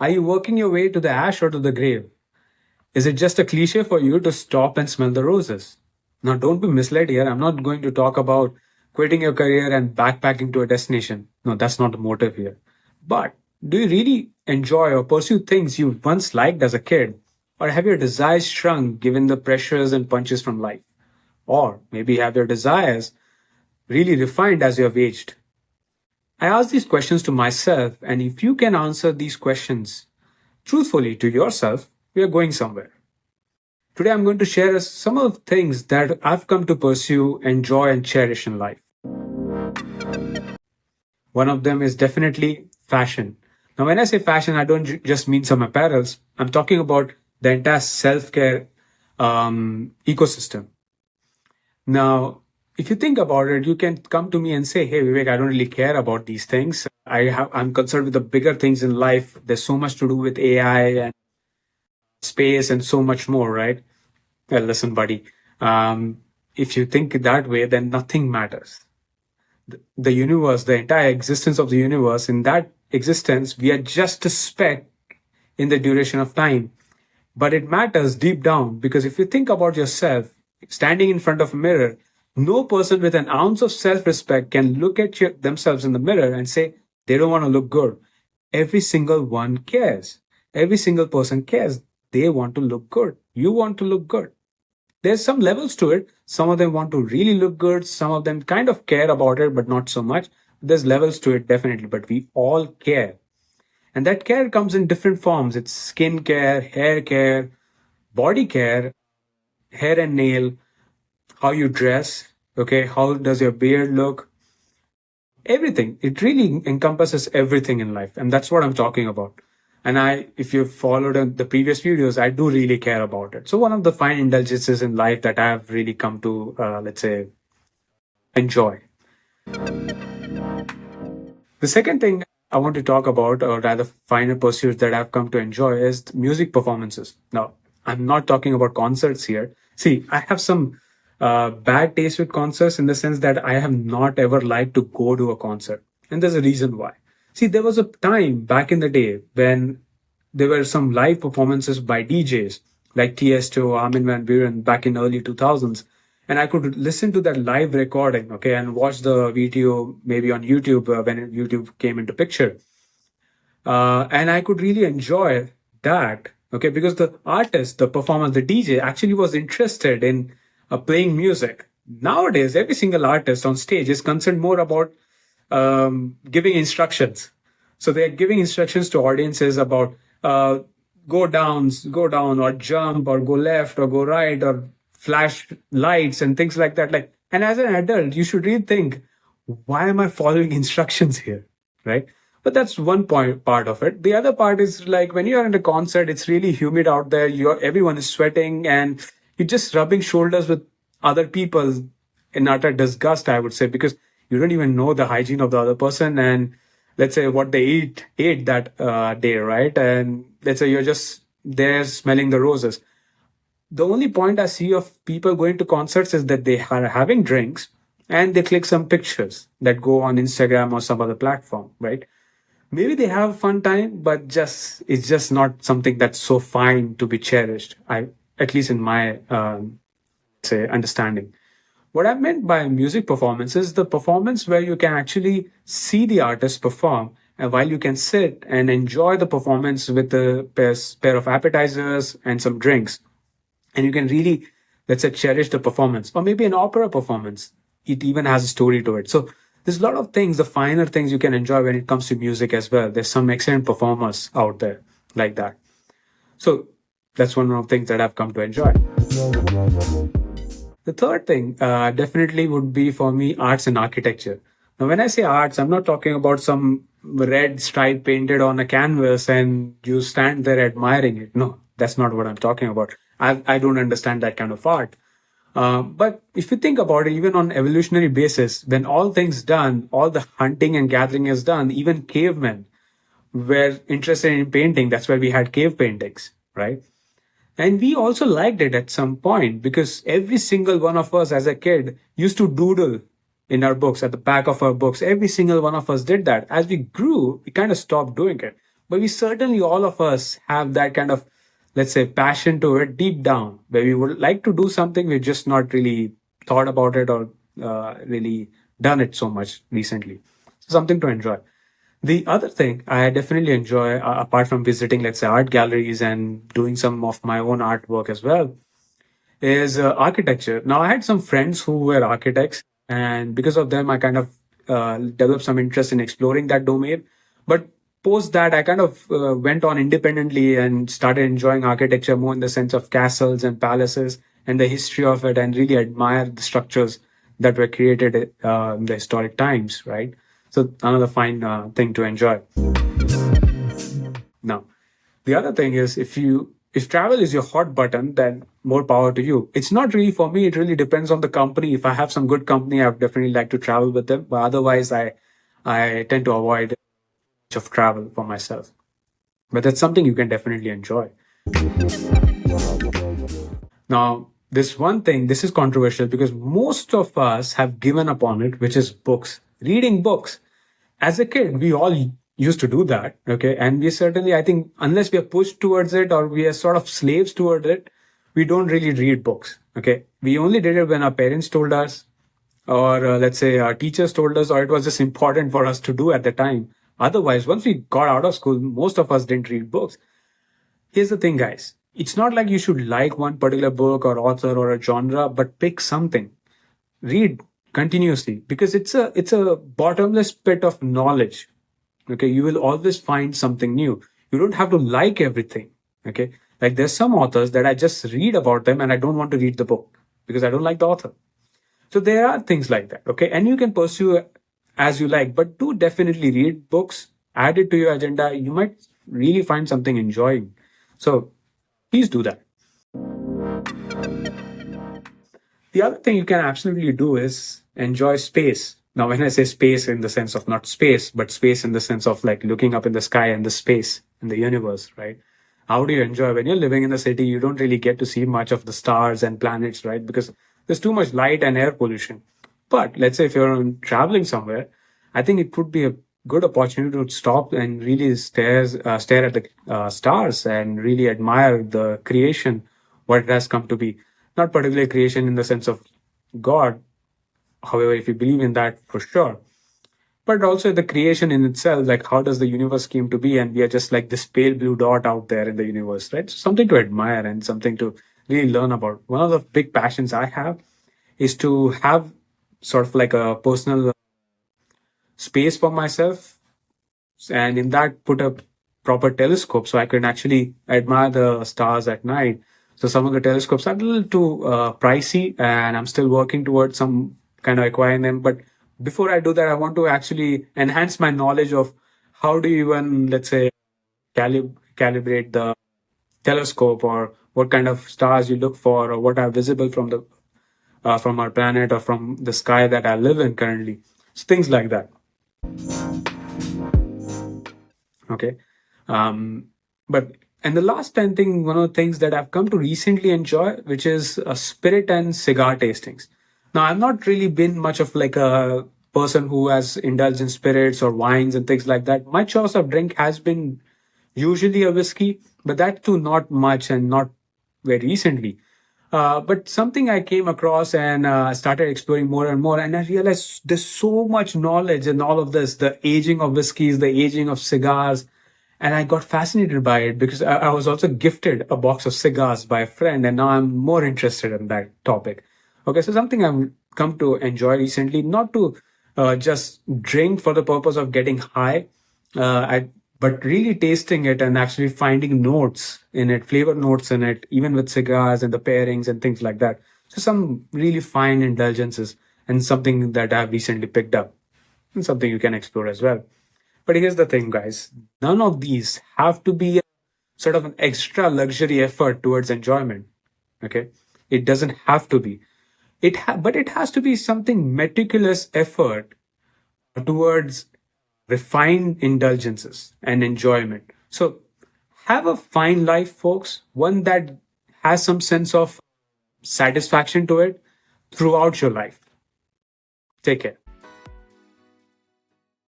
Are you working your way to the ash or to the grave? Is it just a cliche for you to stop and smell the roses? Now, don't be misled here. I'm not going to talk about quitting your career and backpacking to a destination. No, that's not the motive here. But do you really enjoy or pursue things you once liked as a kid? Or have your desires shrunk given the pressures and punches from life? Or maybe have your desires really refined as you have aged? I ask these questions to myself, and if you can answer these questions truthfully to yourself, we are going somewhere. Today, I'm going to share some of the things that I've come to pursue, enjoy, and cherish in life. One of them is definitely fashion. Now, when I say fashion, I don't just mean some apparels. I'm talking about the entire self-care ecosystem. Now, if you think about it, you can come to me and say, "Hey, Vivek, I don't really care about these things. I'm concerned with the bigger things in life. There's so much to do with AI and space and so much more, right?" Well, listen, buddy. If you think that way, then nothing matters. The universe, the entire existence of the universe, in that existence, we are just a speck in the duration of time. But it matters deep down because if you think about yourself standing in front of a mirror, no person with an ounce of self respect can look at themselves in the mirror and say they don't want to look good. Every single one cares. Every single person cares. They want to look good. You want to look good. There's some levels to it. Some of them want to really look good. Some of them kind of care about it, but not so much. There's levels to it, definitely, but we all care. And that care comes in different forms. It's skin care, body care, hair and nail, how you dress, okay, how does your beard look, everything. It really encompasses everything in life. And that's what I'm talking about. And if you've followed the previous videos, I do really care about it. So one of the fine indulgences in life that I've really come to, let's say, enjoy. The second thing I want to talk about, or rather finer pursuits that I've come to enjoy, is music performances. Now, I'm not talking about concerts here. See, I have some bad taste with concerts in the sense that I have not ever liked to go to a concert. And there's a reason why. See, there was a time back in the day when there were some live performances by DJs like Tiesto, Armin van Buuren back in early 2000s. And I could listen to that live recording, okay, and watch the video maybe on YouTube when YouTube came into picture. And I could really enjoy that, okay, because the artist, the performer, the DJ actually was interested in playing music. Nowadays, every single artist on stage is concerned more about giving instructions. So they're giving instructions to audiences about go down, or jump, or go left, or go right, or flash lights and things like that. Like, and as an adult, you should really think, why am I following instructions here, right? But that's one part of it. The other part is like when you're in a concert, it's really humid out there. Everyone is sweating, and you're just rubbing shoulders with other people in utter disgust, I would say, because you don't even know the hygiene of the other person and let's say what they ate that day, right? And let's say you're just there smelling the roses. The only point I see of people going to concerts is that they are having drinks and they click some pictures that go on Instagram or some other platform, right? Maybe they have a fun time, but it's just not something that's so fine to be cherished. At least in my say understanding. What I meant by music performance is the performance where you can actually see the artist perform, and while you can sit and enjoy the performance with a pair of appetizers and some drinks, and you can really, let's say, cherish the performance, or maybe an opera performance. It even has a story to it. So there's a lot of things, the finer things you can enjoy when it comes to music as well. There's some excellent performers out there like that. So that's one of the things that I've come to enjoy. The third thing definitely would be for me arts and architecture. Now, when I say arts, I'm not talking about some red stripe painted on a canvas and you stand there admiring it. No, that's not what I'm talking about. I don't understand that kind of art. But if you think about it, even on evolutionary basis, when all things done, all the hunting and gathering is done, even cavemen were interested in painting. That's why we had cave paintings, right? And we also liked it at some point because every single one of us as a kid used to doodle in our books, at the back of our books. Every single one of us did that. As we grew, we kind of stopped doing it. But we certainly, all of us have that kind of, let's say, passion to it deep down, where we would like to do something. We've just not really thought about it or really done it so much recently. Something to enjoy. The other thing I definitely enjoy, apart from visiting, let's say, art galleries and doing some of my own artwork as well, is architecture. Now, I had some friends who were architects, and because of them, I kind of developed some interest in exploring that domain. But post that, I kind of went on independently and started enjoying architecture more in the sense of castles and palaces and the history of it, and really admire the structures that were created in the historic times, right? So, another fine thing to enjoy. Now, the other thing is, if travel is your hot button, then more power to you. It's not really for me. It really depends on the company. If I have some good company, I would definitely like to travel with them. But otherwise, I tend to avoid much of travel for myself. But that's something you can definitely enjoy. Now, this one thing, this is controversial because most of us have given up on it, which is books, reading books. As a kid, we all used to do that. Okay. And we certainly, I think, unless we are pushed towards it or we are sort of slaves toward it, we don't really read books. Okay. We only did it when our parents told us, or let's say our teachers told us, or it was just important for us to do at the time. Otherwise, once we got out of school, most of us didn't read books. Here's the thing, guys. It's not like you should like one particular book or author or a genre, but pick something. Read continuously because it's a bottomless pit of knowledge. Okay. You will always find something new. You don't have to like everything. Okay. Like there's some authors that I just read about them and I don't want to read the book because I don't like the author. So there are things like that. Okay. And you can pursue as you like, but do definitely read books, add it to your agenda. You might really find something enjoying. So please do that. The other thing you can absolutely do is enjoy space. Now, when I say space in the sense of not space, but space in the sense of like looking up in the sky and the space in the universe, right? How do you enjoy when you're living in the city? You don't really get to see much of the stars and planets, right? Because there's too much light and air pollution. But let's say if you're traveling somewhere, I think it could be a good opportunity to stop and really stare at the stars and really admire the creation, what it has come to be. Not particularly creation in the sense of God, however, if you believe in that for sure, but also the creation in itself, like how does the universe came to be, and we are just like this pale blue dot out there in the universe, right? So something to admire and something to really learn about. One of the big passions I have is to have sort of like a personal space for myself, and in that put a proper telescope so I can actually admire the stars at night. So some of the telescopes are a little too pricey, and I'm still working towards some kind of acquiring them. But before I do that, I want to actually enhance my knowledge of how do you even, let's say, calibrate the telescope, or what kind of stars you look for, or what are visible from the from our planet or from the sky that I live in currently. So things like that. Okay. But and the last 10 thing, one of the things that I've come to recently enjoy, which is spirit and cigar tastings. Now, I've not really been much of like a person who has indulged in spirits or wines and things like that. My choice of drink has been usually a whiskey, but that too not much and not very recently. But something I came across and started exploring more and more, and I realized there's so much knowledge in all of this, the aging of whiskeys, the aging of cigars. And I got fascinated by it because I was also gifted a box of cigars by a friend, and now I'm more interested in that topic. Okay, so something I've come to enjoy recently, not to just drink for the purpose of getting high, but really tasting it and actually finding notes in it, flavor notes in it, even with cigars and the pairings and things like that. So some really fine indulgences and something that I've recently picked up and something you can explore as well. But here's the thing, guys. None of these have to be sort of an extra luxury effort towards enjoyment. Okay. It doesn't have to be. But it has to be something meticulous effort towards refined indulgences and enjoyment. So have a fine life, folks, one that has some sense of satisfaction to it throughout your life. Take care.